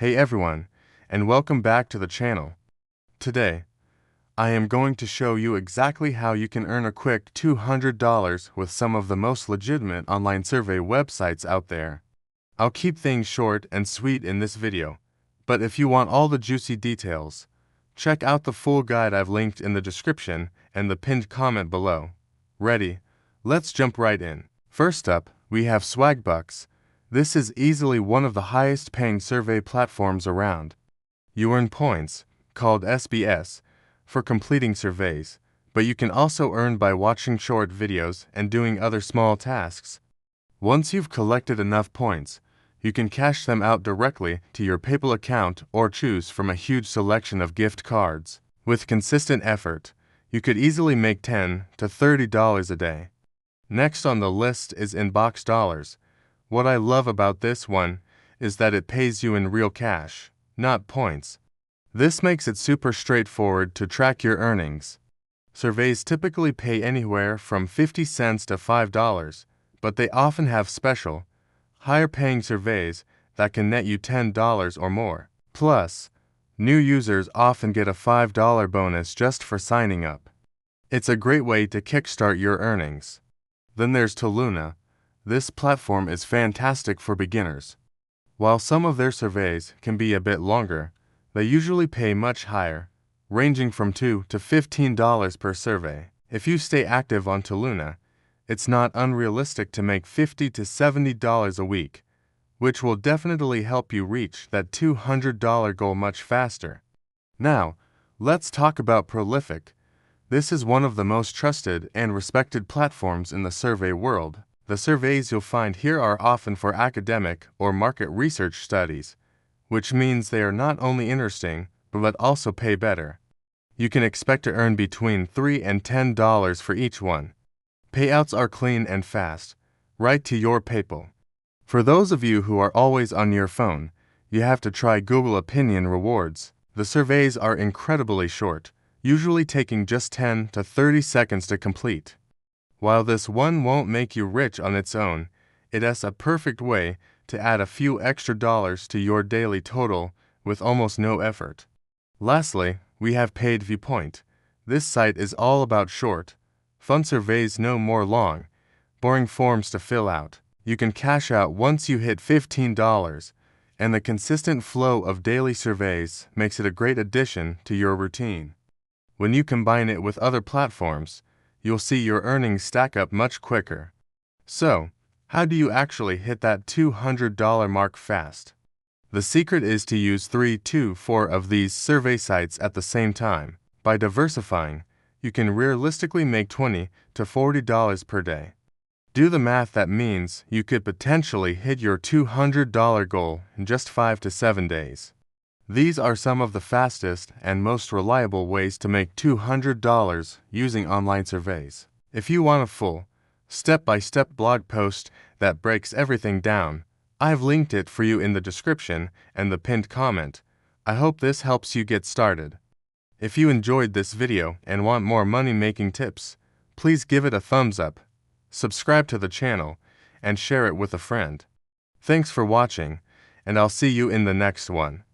Hey everyone, and welcome back to the channel. Today, I am going to show you exactly how you can earn a quick $200 with some of the most legitimate online survey websites out there. I'll keep things short and sweet in this video, but if you want all the juicy details, check out the full guide I've linked in the description and the pinned comment below. Ready? Let's jump right in. First up, we have Swagbucks. This is easily one of the highest paying survey platforms around. You earn points, called SBS, for completing surveys, but you can also earn by watching short videos and doing other small tasks. Once you've collected enough points, you can cash them out directly to your PayPal account or choose from a huge selection of gift cards. With consistent effort, you could easily make $10 to $30 a day. Next on the list is Inbox Dollars. What I love about this one is that it pays you in real cash, not points. This makes it super straightforward to track your earnings. Surveys typically pay anywhere from 50 cents to $5, but they often have special, higher-paying surveys that can net you $10 or more. Plus, new users often get a $5 bonus just for signing up. It's a great way to kickstart your earnings. Then there's Toluna. This platform is fantastic for beginners. While some of their surveys can be a bit longer, they usually pay much higher, ranging from $2 to $15 per survey. If you stay active on Toluna, it's not unrealistic to make $50 to $70 a week, which will definitely help you reach that $200 goal much faster. Now, let's talk about Prolific. This is one of the most trusted and respected platforms in the survey world. The surveys you'll find here are often for academic or market research studies, which means they are not only interesting, but also pay better. You can expect to earn between $3 and $10 for each one. Payouts are clean and fast, right to your PayPal. For those of you who are always on your phone, you have to try Google Opinion Rewards. The surveys are incredibly short, usually taking just 10 to 30 seconds to complete. While this one won't make you rich on its own, it is a perfect way to add a few extra dollars to your daily total with almost no effort. Lastly, we have Paid Viewpoint. This site is all about short, fun surveys, no more long, boring forms to fill out. You can cash out once you hit $15, and the consistent flow of daily surveys makes it a great addition to your routine. When you combine it with other platforms, you'll see your earnings stack up much quicker. So, how do you actually hit that $200 mark fast? The secret is to use 3 to 4 of these survey sites at the same time. By diversifying, you can realistically make $20 to $40 per day. Do the math, that means you could potentially hit your $200 goal in just 5 to 7 days. These are some of the fastest and most reliable ways to make $200 using online surveys. If you want a full, step-by-step blog post that breaks everything down, I've linked it for you in the description and the pinned comment. I hope this helps you get started. If you enjoyed this video and want more money-making tips, please give it a thumbs up, subscribe to the channel, and share it with a friend. Thanks for watching, and I'll see you in the next one.